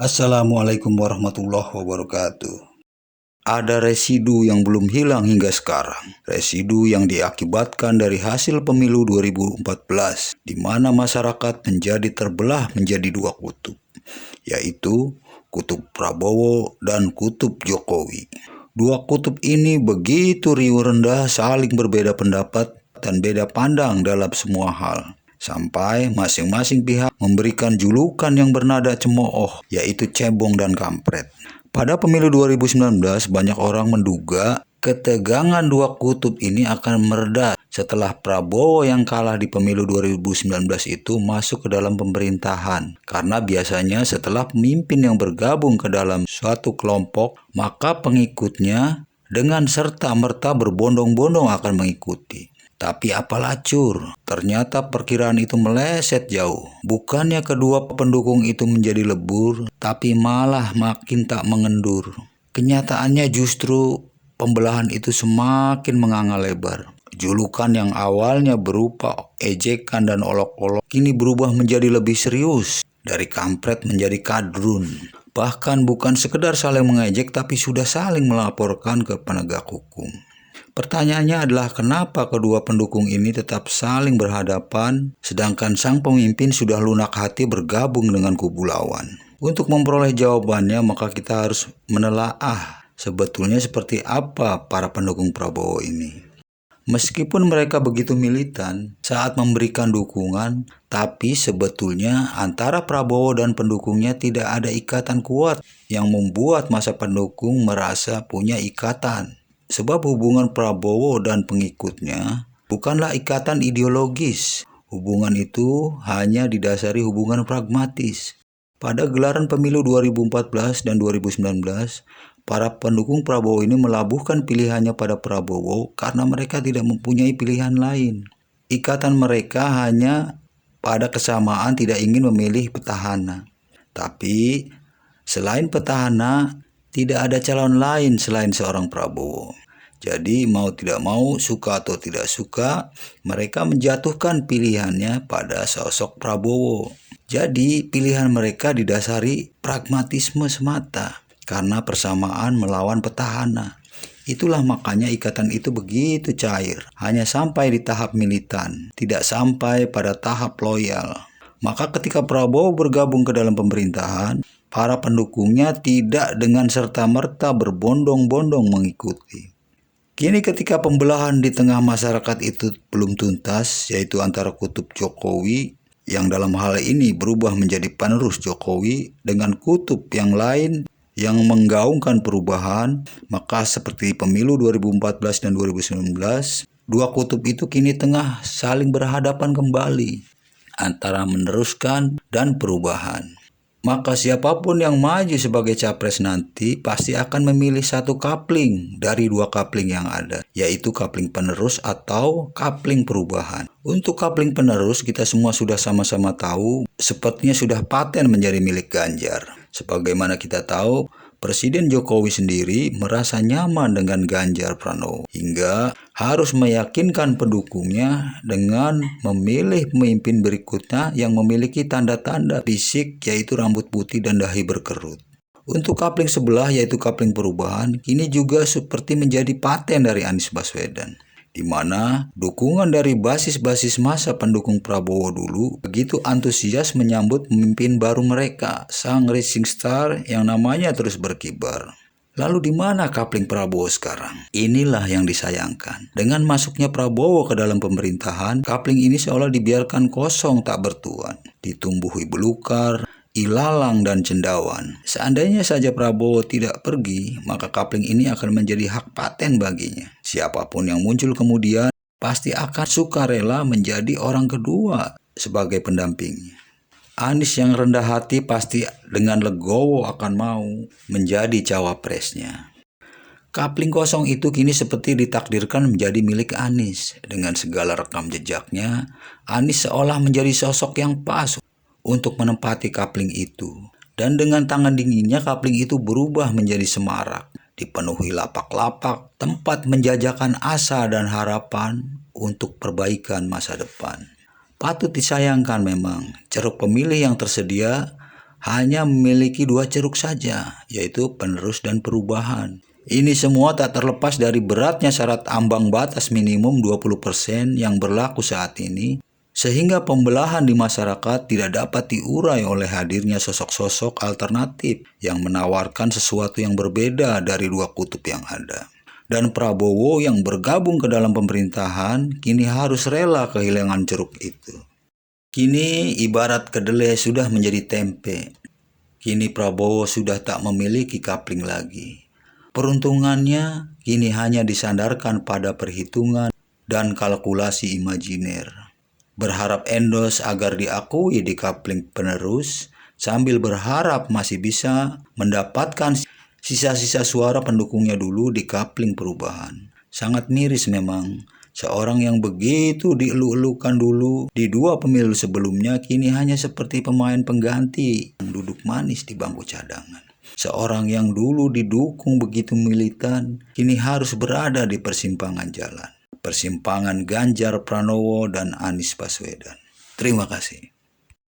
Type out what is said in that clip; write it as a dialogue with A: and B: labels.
A: Assalamualaikum warahmatullahi wabarakatuh. Ada residu yang belum hilang hingga sekarang. Residu yang diakibatkan dari hasil pemilu 2014, di mana masyarakat menjadi terbelah menjadi dua kutub, yaitu kutub Prabowo dan kutub Jokowi. Dua kutub ini begitu riuh rendah, saling berbeda pendapat dan beda pandang dalam semua hal, sampai masing-masing pihak memberikan julukan yang bernada cemooh, yaitu cebong dan kampret. Pada pemilu 2019, banyak orang menduga ketegangan dua kutub ini akan mereda setelah Prabowo yang kalah di pemilu 2019 itu masuk ke dalam pemerintahan. Karena biasanya setelah pemimpin yang bergabung ke dalam suatu kelompok, maka pengikutnya dengan serta-merta berbondong-bondong akan mengikuti. Tapi apalah cur, ternyata perkiraan itu meleset jauh. Bukannya kedua pendukung itu menjadi lebur, tapi malah makin tak mengendur. Kenyataannya justru pembelahan itu semakin menganga lebar. Julukan yang awalnya berupa ejekan dan olok-olok kini berubah menjadi lebih serius. Dari kampret menjadi kadrun. Bahkan bukan sekedar saling mengejek, tapi sudah saling melaporkan ke penegak hukum. Pertanyaannya adalah kenapa kedua pendukung ini tetap saling berhadapan, sedangkan sang pemimpin sudah lunak hati bergabung dengan kubu lawan. Untuk memperoleh jawabannya, maka kita harus menelaah sebetulnya seperti apa para pendukung Prabowo ini. Meskipun mereka begitu militan saat memberikan dukungan, tapi sebetulnya antara Prabowo dan pendukungnya tidak ada ikatan kuat yang membuat masa pendukung merasa punya ikatan. Sebab hubungan Prabowo dan pengikutnya bukanlah ikatan ideologis. Hubungan itu hanya didasari hubungan pragmatis. Pada gelaran pemilu 2014 dan 2019, para pendukung Prabowo ini melabuhkan pilihannya pada Prabowo karena mereka tidak mempunyai pilihan lain. Ikatan mereka hanya pada kesamaan tidak ingin memilih petahana. Tapi selain petahana, tidak ada calon lain selain seorang Prabowo. Jadi mau tidak mau, suka atau tidak suka, mereka menjatuhkan pilihannya pada sosok Prabowo. Jadi pilihan mereka didasari pragmatisme semata karena persamaan melawan petahana. Itulah makanya ikatan itu begitu cair, hanya sampai di tahap militan, tidak sampai pada tahap loyal. Maka ketika Prabowo bergabung ke dalam pemerintahan, para pendukungnya tidak dengan serta-merta berbondong-bondong mengikuti. Kini ketika pembelahan di tengah masyarakat itu belum tuntas, yaitu antara kutub Jokowi yang dalam hal ini berubah menjadi penerus Jokowi dengan kutub yang lain yang menggaungkan perubahan, maka seperti pemilu 2014 dan 2019, dua kutub itu kini tengah saling berhadapan kembali antara meneruskan dan perubahan. Maka siapapun yang maju sebagai capres nanti pasti akan memilih satu kapling dari dua kapling yang ada, yaitu kapling penerus atau kapling perubahan. Untuk kapling penerus kita semua sudah sama-sama tahu, sepertinya sudah paten menjadi milik Ganjar. Sebagaimana kita tahu, Presiden Jokowi sendiri merasa nyaman dengan Ganjar Pranowo hingga harus meyakinkan pendukungnya dengan memilih pemimpin berikutnya yang memiliki tanda-tanda fisik yaitu rambut putih dan dahi berkerut. Untuk kapling sebelah yaitu kapling perubahan kini juga seperti menjadi paten dari Anies Baswedan, di mana dukungan dari basis-basis massa pendukung Prabowo dulu begitu antusias menyambut pemimpin baru mereka, sang rising star yang namanya terus berkibar. Lalu di mana kapling Prabowo sekarang? Inilah yang disayangkan. Dengan masuknya Prabowo ke dalam pemerintahan, kapling ini seolah dibiarkan kosong tak bertuan, ditumbuhi belukar, ilalang dan cendawan. Seandainya saja Prabowo tidak pergi, maka kapling ini akan menjadi hak paten baginya. Siapapun yang muncul kemudian pasti akan sukarela menjadi orang kedua sebagai pendampingnya. Anies yang rendah hati pasti dengan legowo akan mau menjadi cawapresnya. Kapling kosong itu kini seperti ditakdirkan menjadi milik Anies. Dengan segala rekam jejaknya, Anies seolah menjadi sosok yang pas untuk menempati kapling itu. Dan dengan tangan dinginnya kapling itu berubah menjadi semarak, dipenuhi lapak-lapak, tempat menjajakan asa dan harapan untuk perbaikan masa depan. Patut disayangkan memang, ceruk pemilih yang tersedia hanya memiliki 2 ceruk saja, yaitu penerus dan perubahan. Ini semua tak terlepas dari beratnya syarat ambang batas minimum 20% yang berlaku saat ini, sehingga pembelahan di masyarakat tidak dapat diurai oleh hadirnya sosok-sosok alternatif yang menawarkan sesuatu yang berbeda dari 2 kutub yang ada. Dan Prabowo yang bergabung ke dalam pemerintahan kini harus rela kehilangan ceruk itu. Kini ibarat kedelai sudah menjadi tempe. Kini Prabowo sudah tak memiliki kapling lagi. Peruntungannya kini hanya disandarkan pada perhitungan dan kalkulasi imajiner. Berharap endos agar diakui di kapling penerus, sambil berharap masih bisa mendapatkan sisa-sisa suara pendukungnya dulu di kapling perubahan. Sangat miris memang. Seorang yang begitu dielu-elukan dulu di 2 pemilu sebelumnya kini hanya seperti pemain pengganti yang duduk manis di bangku cadangan. Seorang yang dulu didukung begitu militan kini harus berada di persimpangan jalan. Persimpangan Ganjar Pranowo dan Anies Baswedan. Terima kasih.